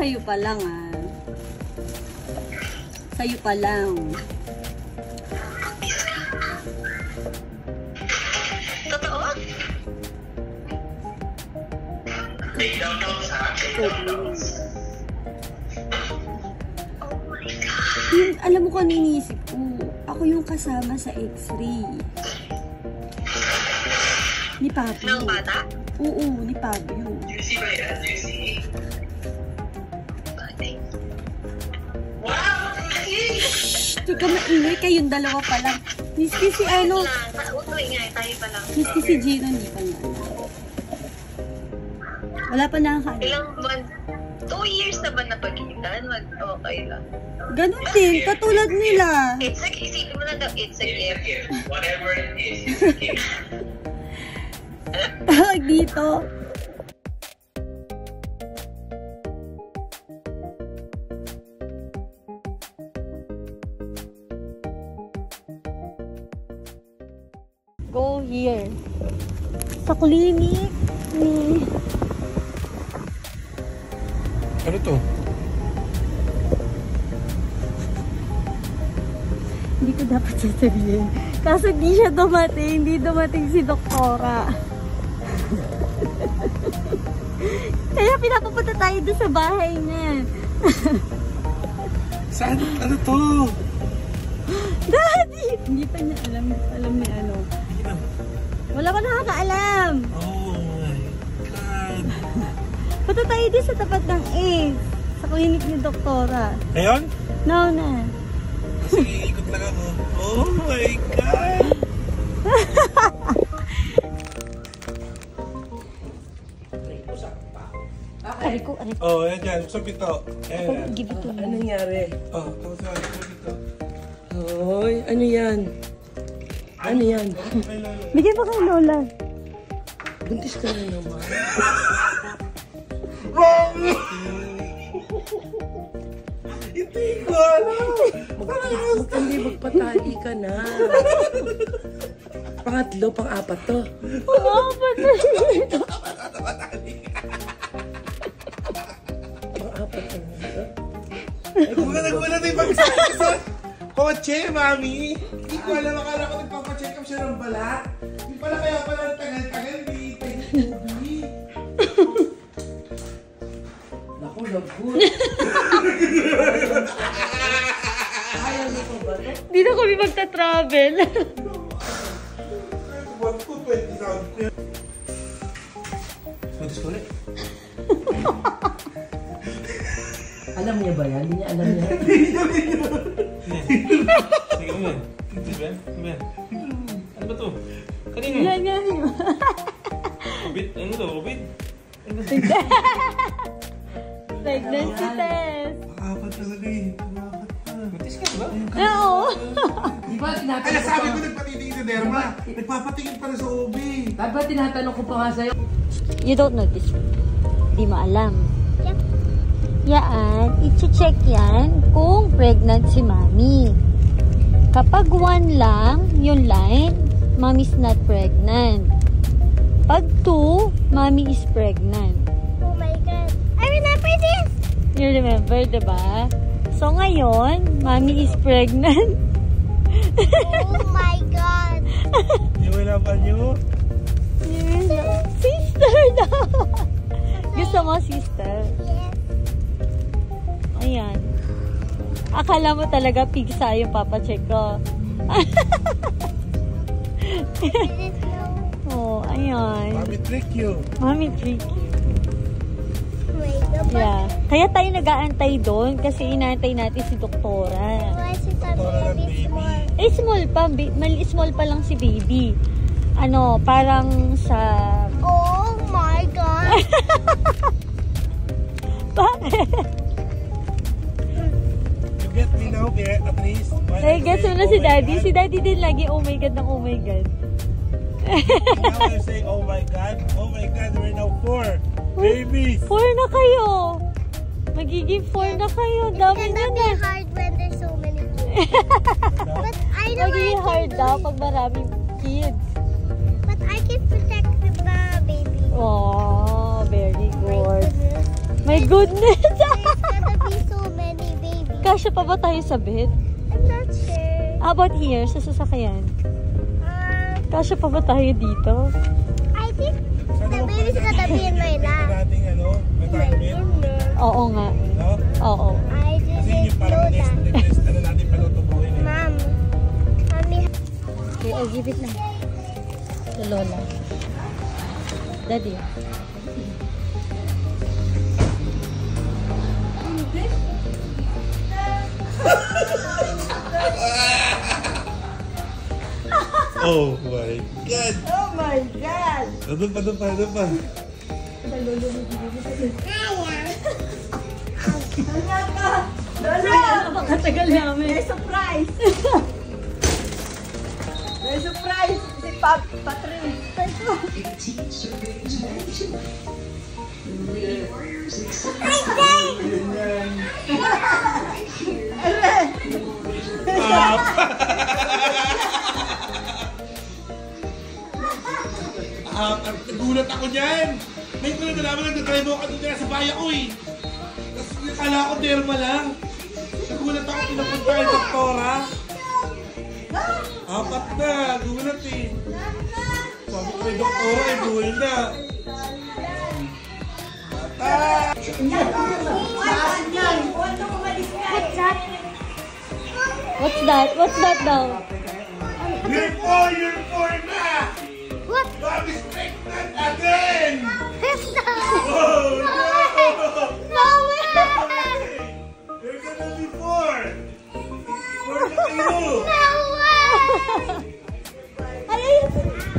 sa'yo pa lang ah. Sa'yo pa lang. Totoo? Yung, alam mo kung ano iniisip ko? Ako yung kasama sa X-ray. Ni Pablo. Ng bata? Oo, ni Pablo. Juicy ba yan? Juicy? Bagay. Wow! Shhh! Huwag ka maingay, kayong dalawa pa lang. Miski si ano, Utoy nga, tayo pa lang. miski si Gino, hindi pa niya alam. Wala pa nakakaalam. Ilang buwan? 2 years na ba napagitan? Okay lang. Ganun din, katulad nila. It's a, isipin mo na daw, it's a gift. Whatever it is, it's a gift. Tawag dito. Go here. Sa clinic ni... Ano to? Hindi ko dapat sasabihin. Kaso di siya dumating. Hindi dumating si Doktora. Kaya pinapapunta tayo doon sa bahay niya. Saan? Ano to? Daddy! Hindi pa niya alam. Alam niya ano. Wala pa nakakaalam. Oh my God. Punta tayo doon sa tapat ng A. Sa klinik ni Doktora. Ngayon? No na. Sige, ikot lang ako. Oh my God. Ariko. Oh, yan dyan. Sa pito. Ayan. Give it to me. Ano nangyari? Oh, tapos sa pito. Hoy, ano yan? Ano yan? Bigyan pa kay Lola. Buntis ka na naman. Hindi ko alam. Magpatali ka na. Pangatlo, pang-apat to. Pang-apat na dito. Pang-apat to. Kung ka nagulat yung pag-sabi sa kotse, mami. Hindi ko alam. Akala ko nagpapacheck up siya ng balat. Hindi pala kaya pala tagal-tagal. Hindi tayo tubig. Naku, lagot. Ayaw mo pa ba to? Dito kami magta-travel. Buwan ko, 20,000. Buntis ko ulit. Alam niya ba yan? Hindi niya alam niya. Sige mo yan. Ben? Ano ba to? Kanino? Yan, yan. Covid? Ano to? Covid? Pregnancy test. Apat talaga eh. Apat pa. Buntis ka ba? Oo. Di ba tinatanong Kaya ko sabi pa? ko nagpatitingin sa derma. Nagpapatingin para sa OB. Dapat tinatanong ko pa nga sa'yo. You don't know this. Di mo alam. Yan, i-check yan kung pregnant si Mami. Kapag 1 lang yung line, Mommy's not pregnant. Pag 2, Mommy is pregnant. Oh my God. I remember this! You remember, diba? So ngayon, Mommy is pregnant. Oh my God. Yung wala pa nyo? Sister daw! Gusto mo, sister? Yes. Ayan. Akala mo talaga pigsa yung papacheck ko. Didn't know. Oh, ayan. Mami trick you. Mami tricky. Wait, the Yeah. Kaya tayo nag-aantay doon kasi inaantay natin si Doktora. Why is it a baby small? Eh, small pa. Small pa lang si baby. Ano, parang sa... Oh my God. Bakit? You get me now, at least. Eh, guess mo na si Daddy. Si Daddy din lagi, oh my God, ng oh my God. Now you're saying, oh my God, we're now 4 babies. 4 na kayo. Magiging 4 na kayo. Dami Can nyo that na. be hard when there's so many kids? But I know Magiging I hard can daw do pag maraming kids. But I can protect the baby. Oh, very good. Goodness. My goodness. kasya pa ba tayo sa bed? I'm not sure. How about here, sa sasakyan? Kasya pa ba tayo dito? I think the baby's gonna be in my lap. Nating ano, retirement. Oo nga. No? Oo. I Kasi yun yung didn't know parang that. next ano natin palutubuhin eh. Mom, Mommy, Okay, I'll give it na. To Lola. Daddy. Oh my God! Oh my God! Doon pa. Lola! Napakatagal namin. May surprise! May surprise! Si Patrick! Nagulat ako dyan! May ko na nalaman nagdadrive ako kanina sa bayan ko eh! Tapos nakala ko derma lang! Nagulat ako pinapunta kay doktora! Apat na! Gulat eh! Sabi ko kay doktora eh, buhay na! What's that? What's that daw? You're four na! what? Mommy's pregnant again! No! Oh no! No way! You're gonna be four! Four na kayo! No way! Ay!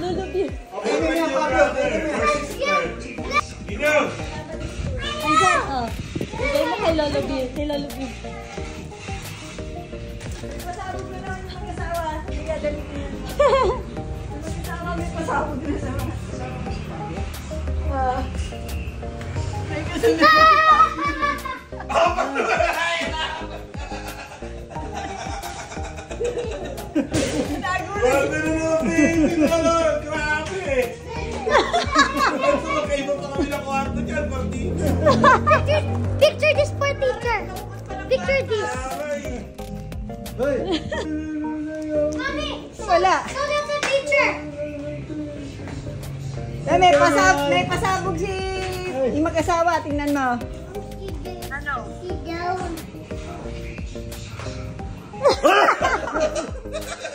Lulubi. Okay na yung brother! You know! Andyan, oh. Bigay mo kay Lulubi. Kay Lulubi. Pasabog na naman yung mag-asawa. Hindi ka dalitin. Mag-asawa, may pasabog na sa mga may kasunod. Apat na ba? Grabe na naman, baby! Grabe! So, magkaiba pa kami ng kwarto dyan, partida. Picture this for teacher. Picture this. Mommy! Wala. Show them the teacher. May pasabog si yung mag-asawa. Tingnan mo. Ano? Sit down.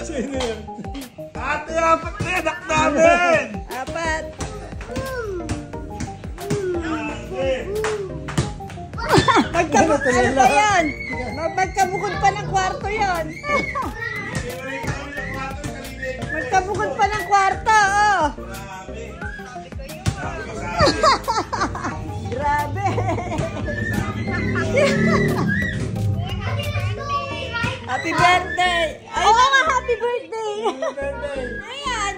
Sino yun? Ate, apat na yan, anak namin! Apat. Ate! Magkabukod ano ba yan? Magkabukod pa ng kwarto yan. Magkabukod pa ng kwarto, oh. Grabe. Happy birthday. Oo nga, happy birthday! Ayan.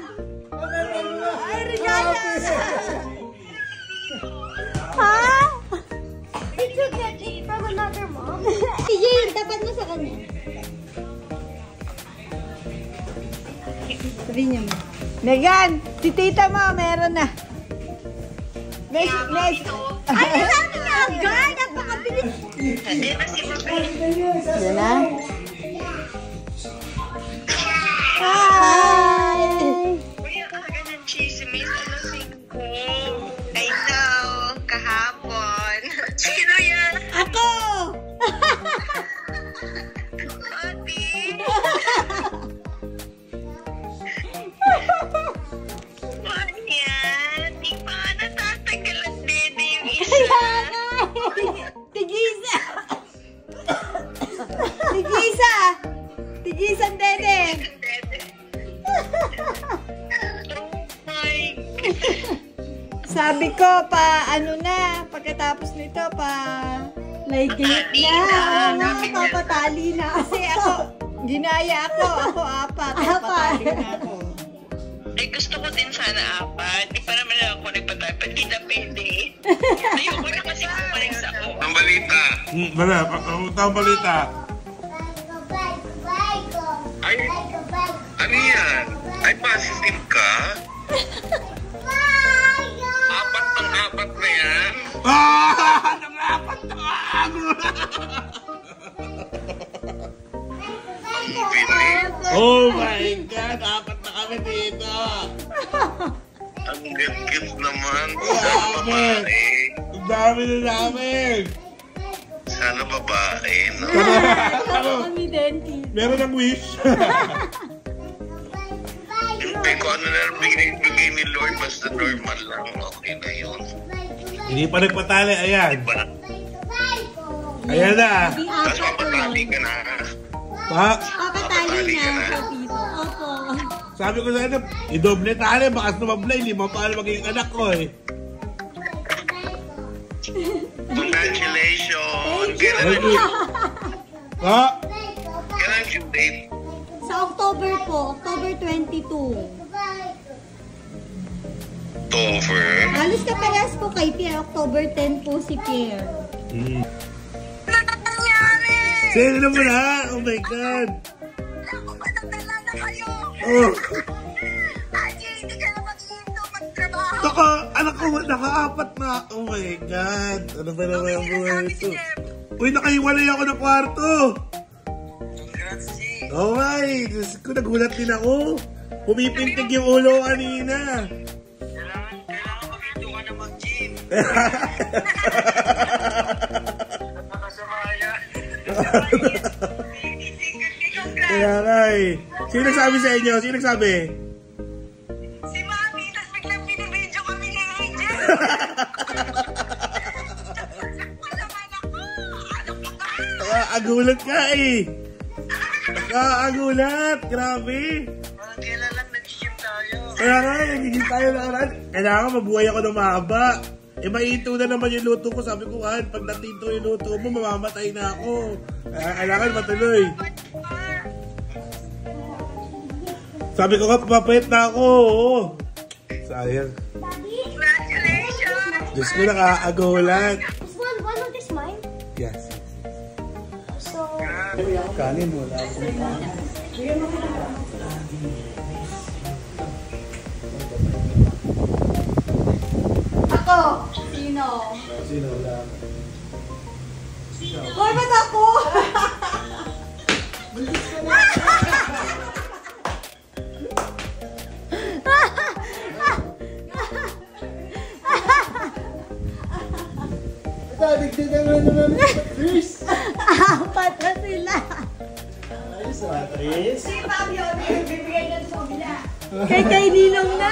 Ay, regalo. Ha? Did you get it from another mom? Si Jane, tapat mo sa kanya. Sabi niya mo. Megan, si tita mo, meron na. Next. Ay, sabi niya agad. Napakabilis. Yan na. Hi! Kuya, aga ng chismis. Alasing ko. I know. Kahapon. Sino yan? Ako! Ate. Ano yan? Di pa nga natatanggal ang dede yung isa. Tigisa! Tigisa! Tigisan, dede! My Sabi ko, pagkatapos nito, laygate na. Oo, papatali na. Kasi ako, ginaya ako apat. Papatali na ako. Ay, gusto ko din sana apat. Di pa naman ako nagpatapat. Di na pwede. Ayoko na kasi bumalik sa ako. Ang balita. Ang balita. Ay, ano yan? Ay, positive ka? Apat na yan? Nang apat na Oh my God! Apat na kami dito! Ang cute naman. Grabe! Ang dami na namin! Sana babae, no? Kami din, Tito. Meron ng wish! Hindi ko ano na bigay ni Lord, basta normal lang. Okay na yun. Hindi pa nagpatali, ayan. Ba? Ayan na. Tapos mapatali ka na. Pa, Papatali na siya, Tito. Opo. sabi ko sa inyo, idoble tali, bakas numablay, lima pa magiging anak ko eh. Congratulations! Thank you. Ha? Kailan yung date? Sa October po, October 22. October? Halos kaparehas po kay Pierre. October 10 po si Pierre. Sino na mo na? Oh my God! Oh! Anak ko, naka-apat na. Oh my God! Ano ba naman ang buhay ito? Uy, nakahiwalay ako ng kwarto! Oh my! Diyos ko, nagulat din ako. Pumipintig yung ulo kanina. Kailangan mag-ito ka na mag-gym. Kaya nga eh. Sino nagsabi sa inyo? Sino nagsabi? Si Mami, tapos biglang binibidyo kami ni Angel. Agulat ka eh. Agulat. Grabe. Kailan lang nag-gym tayo? Kaya nga, nagiging tayo na karan. Kailangan mabuhay ako ng mahaba. Eh, maito na naman yung luto ko. Sabi ko, pag natinto yung luto mo, mamamatay na ako. Kailangan matuloy. Sabi ko nga, papapayat na ako. Sayang. Congratulations! Diyos ko, nakaagulat. This one of this mine. Yes. So, Kanin mo. Ako! Sino? Sino lang? Hoy, ba't ako? Dagdagan na naman ng Patrice. Apat na sila. Ayos, Patrice. Si Fabio, bibigay na sa kabila. Kay Ninong na.